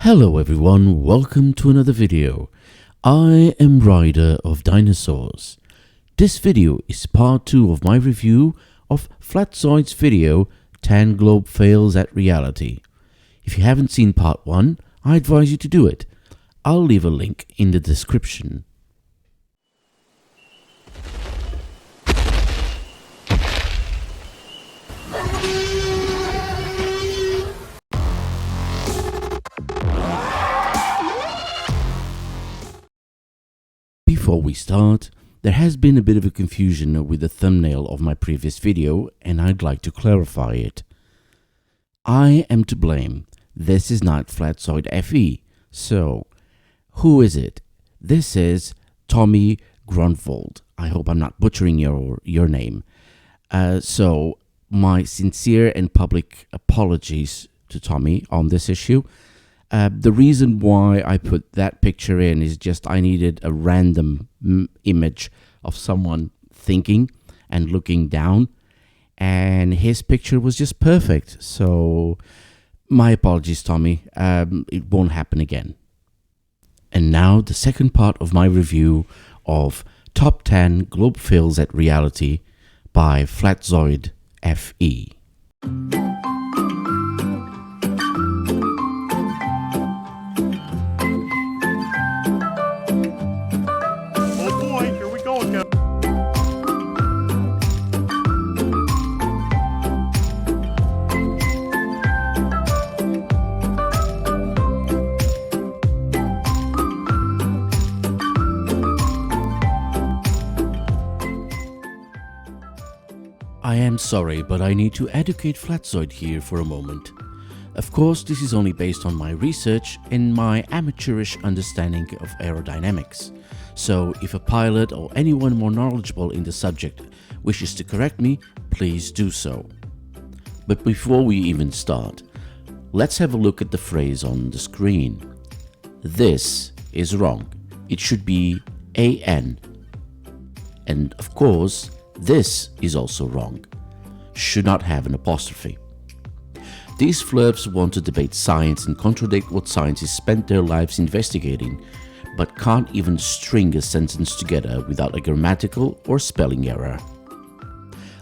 Hello everyone, welcome to another video. I am Ryder of Dinosaurs. This video is part 2 of my review of Flatzoid's video 10 Globe Fails at Reality. If you haven't seen part 1, I advise you to do it. I'll leave a link in the description. Before we start, there has been a bit of a confusion with the thumbnail of my previous video and I'd like to clarify it. I am to blame. This is not Flatzoid FE. So, who is it? This is Tommy Grunwald. I hope I'm not butchering your name. So, my sincere and public apologies to Tommy on this issue. The reason why I put that picture in is just I needed a random image of someone thinking and looking down, and his picture was just perfect. So my apologies, Tommy. It won't happen again. And now the second part of my review of Top 10 Globe Fails at Reality by Flatzoid FE. I am sorry, but I need to educate Flatzoid here for a moment. Of course, this is only based on my research and my amateurish understanding of aerodynamics. So, if a pilot or anyone more knowledgeable in the subject wishes to correct me, please do so. But before we even start, let's have a look at the phrase on the screen. This is wrong. It should be AN. And of course, this is also wrong. Should not have an apostrophe. These flurbs want to debate science and contradict what scientists spent their lives investigating, but can't even string a sentence together without a grammatical or spelling error.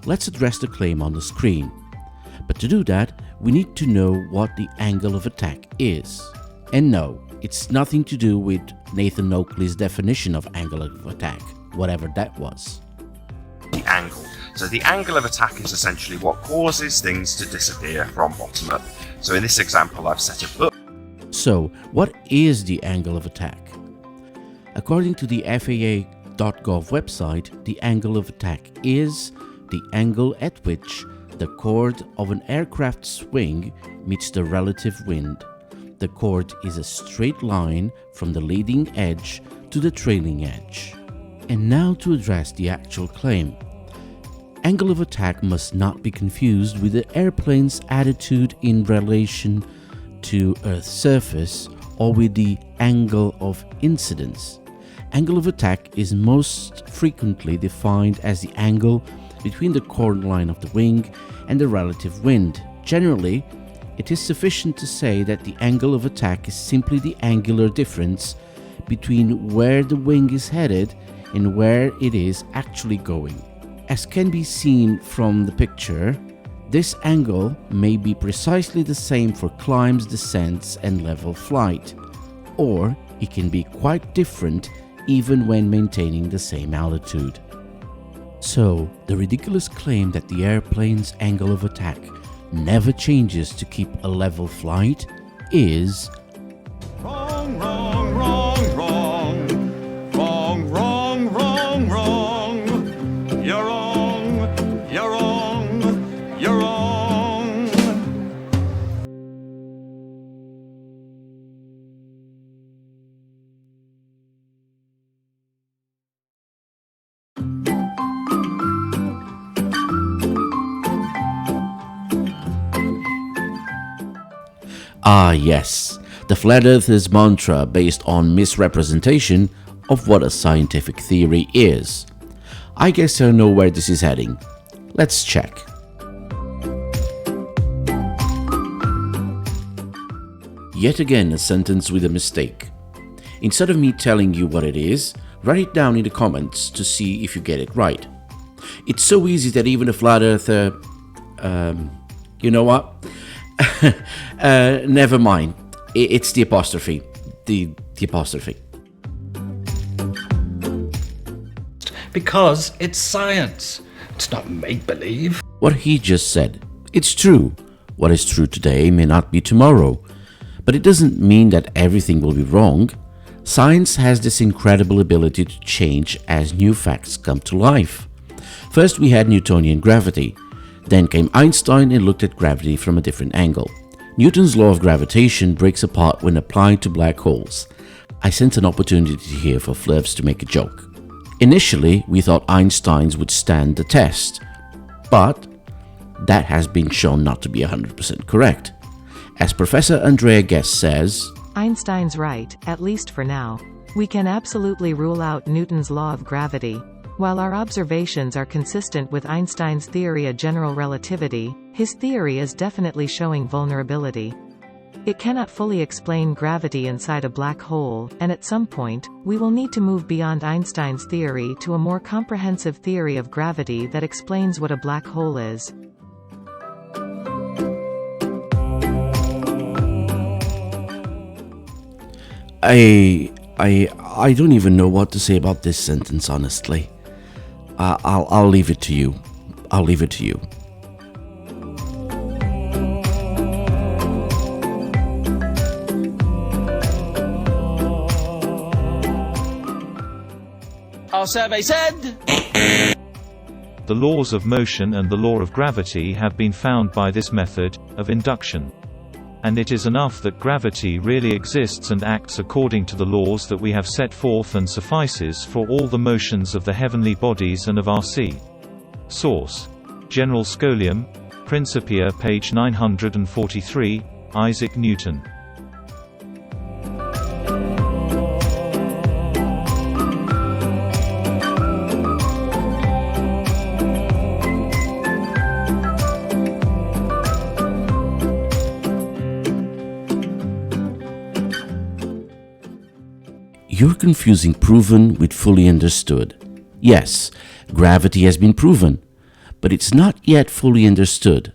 Let's address the claim on the screen. But to do that, we need to know what the angle of attack is. And no, it's nothing to do with Nathan Oakley's definition of angle of attack, whatever that was. The angle. So the angle of attack is essentially what causes things to disappear from bottom up. So in this example, I've set a book. So what is the angle of attack? According to the FAA.gov website, the angle of attack is the angle at which the chord of an aircraft's wing meets the relative wind. The chord is a straight line from the leading edge to the trailing edge. And now to address the actual claim. Angle of attack must not be confused with the airplane's attitude in relation to Earth's surface or with the angle of incidence. Angle of attack is most frequently defined as the angle between the chord line of the wing and the relative wind. Generally, it is sufficient to say that the angle of attack is simply the angular difference between where the wing is headed and where it is actually going. As can be seen from the picture, this angle may be precisely the same for climbs, descents, and level flight, or it can be quite different even when maintaining the same altitude. So, the ridiculous claim that the airplane's angle of attack never changes to keep a level flight is wrong, wrong, wrong, wrong, wrong, wrong, wrong, wrong. You're wrong, you're wrong, you're wrong. Ah yes, the Flat Earthers mantra based on misrepresentation of what a scientific theory is. I guess I know where this is heading. Let's check. Yet again, a sentence with a mistake. Instead of me telling you what it is, write it down in the comments to see if you get it right. It's so easy that even a flat earther... you know what? Never mind. It's the apostrophe. The apostrophe. Because it's science. It's not make-believe. What he just said, it's true. What is true today may not be tomorrow. But it doesn't mean that everything will be wrong. Science has this incredible ability to change as new facts come to life. First we had Newtonian gravity. Then came Einstein and looked at gravity from a different angle. Newton's law of gravitation breaks apart when applied to black holes. I sent an opportunity here for Flurfs to make a joke. Initially, we thought Einstein's would stand the test, but that has been shown not to be 100% correct. As Professor Andrea Guest says, Einstein's right, at least for now. We can absolutely rule out Newton's law of gravity. While our observations are consistent with Einstein's theory of general relativity, his theory is definitely showing vulnerability. It cannot fully explain gravity inside a black hole, and at some point, we will need to move beyond Einstein's theory to a more comprehensive theory of gravity that explains what a black hole is. I don't even know what to say about this sentence, honestly. I'll leave it to you. I'll leave it to you. Our survey said... The laws of motion and the law of gravity have been found by this method of induction. And it is enough that gravity really exists and acts according to the laws that we have set forth and suffices for all the motions of the heavenly bodies and of our sea. Source: General Scholium, Principia, page 943, Isaac Newton. You're confusing proven with fully understood. Yes, gravity has been proven, but it's not yet fully understood.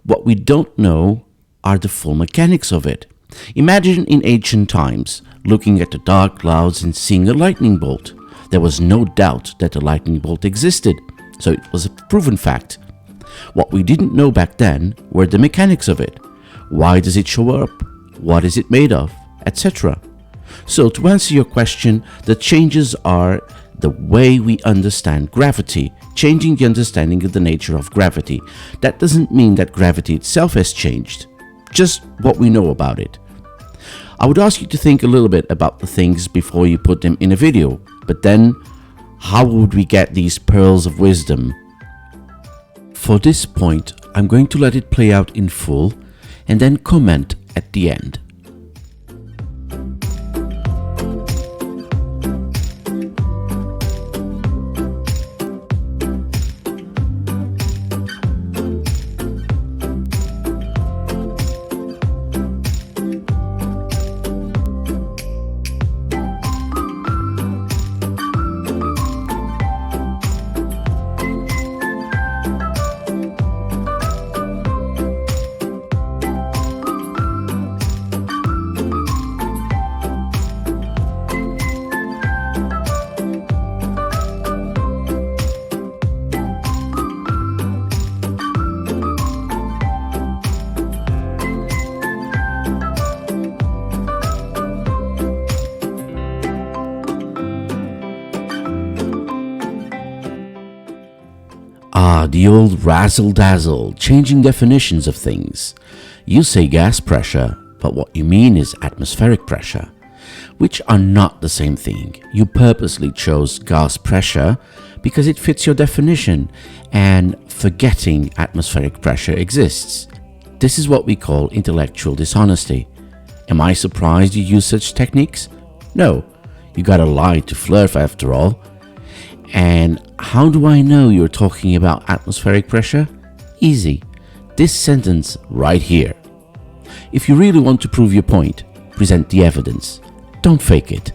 What we don't know are the full mechanics of it. Imagine in ancient times, looking at the dark clouds and seeing a lightning bolt. There was no doubt that the lightning bolt existed, so it was a proven fact. What we didn't know back then were the mechanics of it. Why does it show up? What is it made of? Etc. So to answer your question, the changes are the way we understand gravity, changing the understanding of the nature of gravity. That doesn't mean that gravity itself has changed, just what we know about it. I would ask you to think a little bit about the things before you put them in a video, but then how would we get these pearls of wisdom? For this point, I'm going to let it play out in full and then comment at the end. The old razzle-dazzle, changing definitions of things. You say gas pressure, but what you mean is atmospheric pressure, which are not the same thing. You purposely chose gas pressure because it fits your definition, and forgetting atmospheric pressure exists. This is what we call intellectual dishonesty. Am I surprised you use such techniques? No, you gotta lie to Flurf after all. And how do I know you're talking about atmospheric pressure? Easy. This sentence right here. If you really want to prove your point, present the evidence. Don't fake it.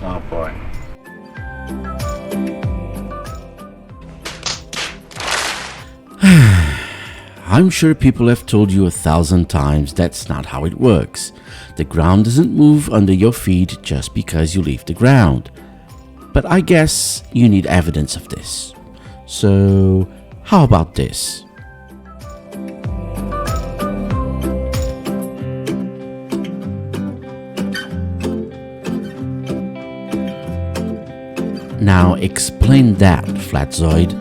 Oh boy. I'm sure people have told you 1,000 times that's not how it works. The ground doesn't move under your feet just because you leave the ground. But I guess you need evidence of this. So, how about this? Now explain that, Flatzoid.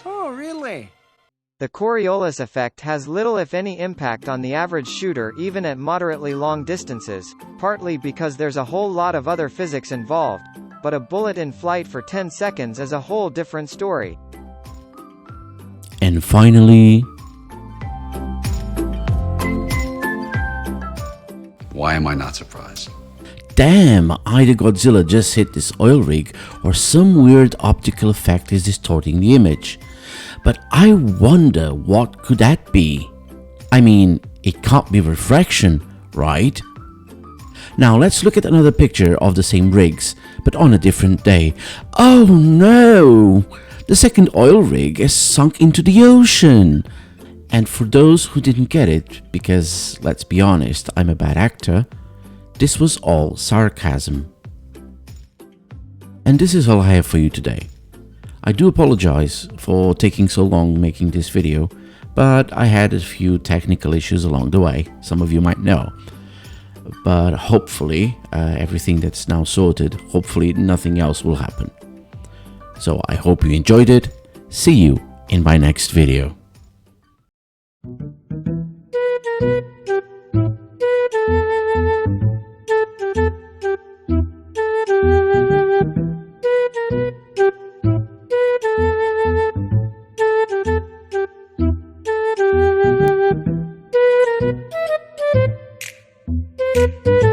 Oh, really? The Coriolis effect has little if any impact on the average shooter even at moderately long distances, partly because there's a whole lot of other physics involved, but a bullet in flight for 10 seconds is a whole different story. And finally, Why am I not surprised? damn, either Godzilla just hit this oil rig or some weird optical effect is distorting the image. But I wonder what could that be? I mean, it can't be refraction, right? Now let's look at another picture of the same rigs, but on a different day. Oh no! The second oil rig is sunk into the ocean! And for those who didn't get it, because let's be honest, I'm a bad actor, this was all sarcasm. And this is all I have for you today. I do apologize for taking so long making this video, but I had a few technical issues along the way, some of you might know. But hopefully, everything that's now sorted, hopefully nothing else will happen. So I hope you enjoyed it. See you in my next video. Thank you.